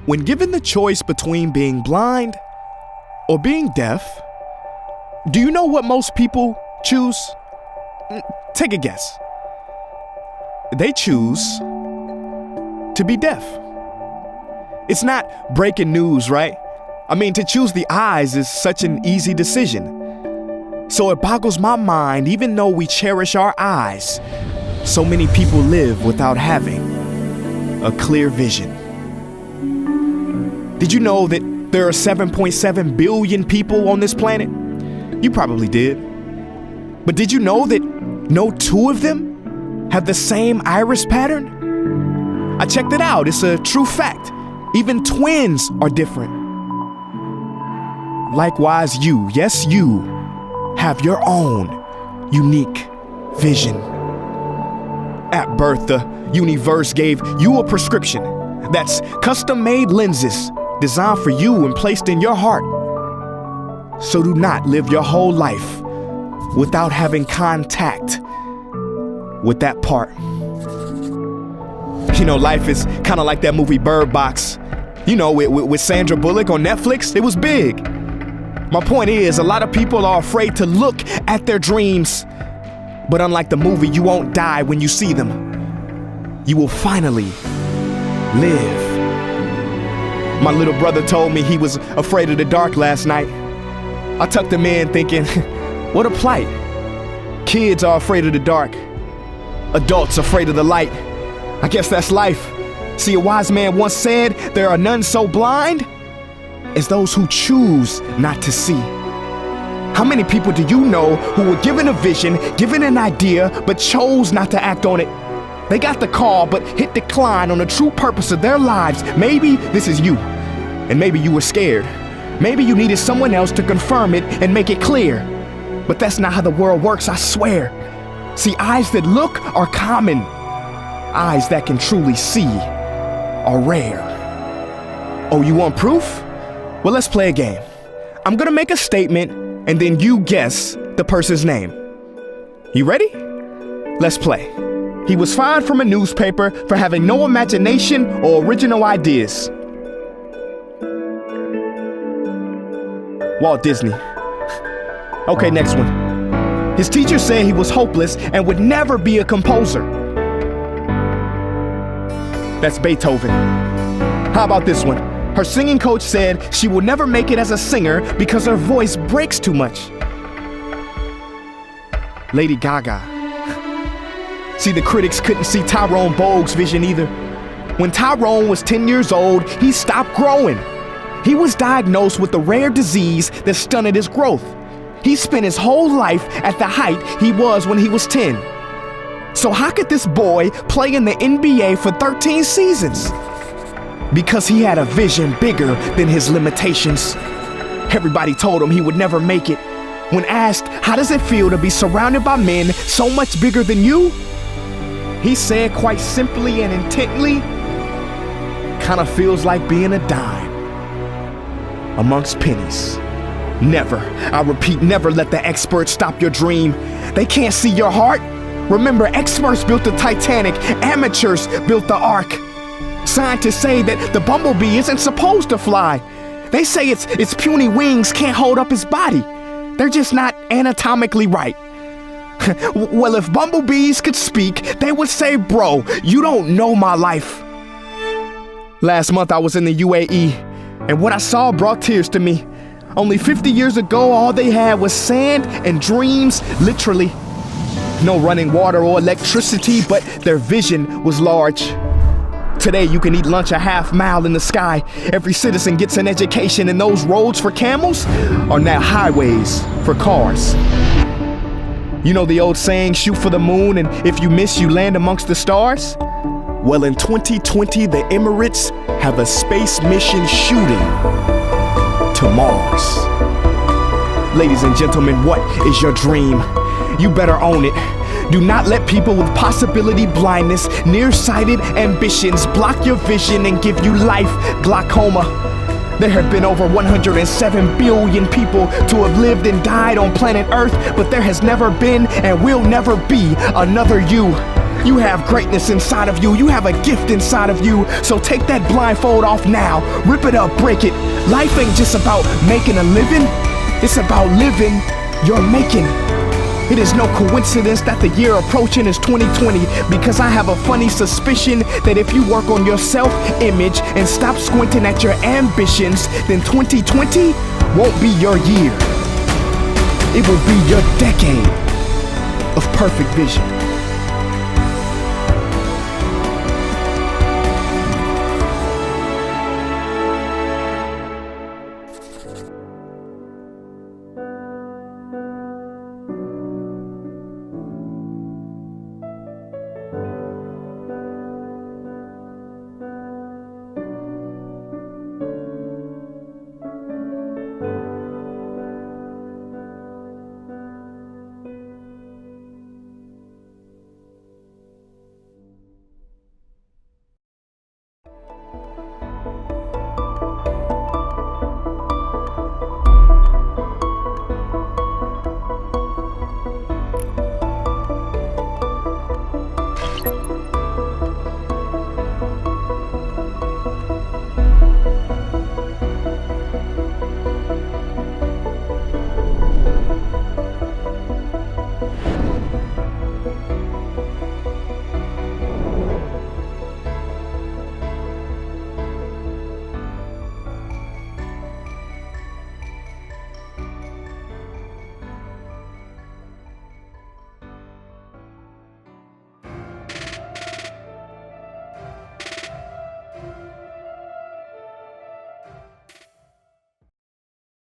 When given the choice between being blind or being deaf, do you know what most people choose? Take a guess. They choose to be deaf. It's not breaking news, right? I mean, to choose the eyes is such an easy decision. So it boggles my mind, even though we cherish our eyes, so many people live without having a clear vision. Did you know that there are 7.7 billion people on this planet? You probably did. But did you know that no two of them have the same iris pattern? I checked it out. It's a true fact. Even twins are different. Likewise, you, yes, you, have your own unique vision. At birth, the universe gave you a prescription that's custom-made lenses designed for you and placed in your heart. So do not live your whole life without having contact with that part. You know, life is kind of like that movie Bird Box. You know, with Sandra Bullock on Netflix. It was big. My point is, a lot of people are afraid to look at their dreams. But unlike the movie, you won't die when you see them. You will finally live. My little brother told me he was afraid of the dark last night. I tucked him in thinking, what a plight. Kids are afraid of the dark. Adults afraid of the light. I guess that's life. See, a wise man once said, there are none so blind as those who choose not to see. How many people do you know who were given a vision, given an idea, but chose not to act on it? They got the call, but hit decline on the true purpose of their lives. Maybe this is you, and maybe you were scared. Maybe you needed someone else to confirm it and make it clear. But that's not how the world works, I swear. See, eyes that look are common. Eyes that can truly see are rare. Oh, you want proof? Well, let's play a game. I'm gonna make a statement, and then you guess the person's name. You ready? Let's play. He was fired from a newspaper for having no imagination or original ideas. Walt Disney. Okay, next one. His teacher said he was hopeless and would never be a composer. That's Beethoven. How about this one? Her singing coach said she will never make it as a singer because her voice breaks too much. Lady Gaga. See, the critics couldn't see Tyrone Bogue's vision either. When Tyrone was 10 years old, he stopped growing. He was diagnosed with a rare disease that stunted his growth. He spent his whole life at the height he was when he was 10. So how could this boy play in the NBA for 13 seasons? Because he had a vision bigger than his limitations. Everybody told him he would never make it. When asked, how does it feel to be surrounded by men so much bigger than you? He said quite simply and intently, kind of feels like being a dime amongst pennies. Never, I repeat, never let the experts stop your dream. They can't see your heart. Remember, experts built the Titanic, amateurs built the Ark. Scientists say that the bumblebee isn't supposed to fly. They say its puny wings can't hold up its body. They're just not anatomically right. Well, if bumblebees could speak, they would say, bro, you don't know my life. Last month I was in the UAE, and what I saw brought tears to me. Only 50 years ago, all they had was sand and dreams, literally. No running water or electricity, but their vision was large. Today, you can eat lunch a half mile in the sky. Every citizen gets an education, and those roads for camels are now highways for cars. You know the old saying, shoot for the moon, and if you miss, you land amongst the stars? Well, in 2020, the Emirates have a space mission shooting to Mars. Ladies and gentlemen, what is your dream? You better own it. Do not let people with possibility blindness, nearsighted ambitions block your vision and give you life glaucoma. There have been over 107 billion people to have lived and died on planet Earth, but there has never been and will never be another you. You have greatness inside of you. You have a gift inside of you. So take that blindfold off now. Rip it up, break it. Life ain't just about making a living. It's about living your making. It is no coincidence that the year approaching is 2020, because I have a funny suspicion that if you work on your self-image and stop squinting at your ambitions, then 2020 won't be your year. It will be your decade of perfect vision.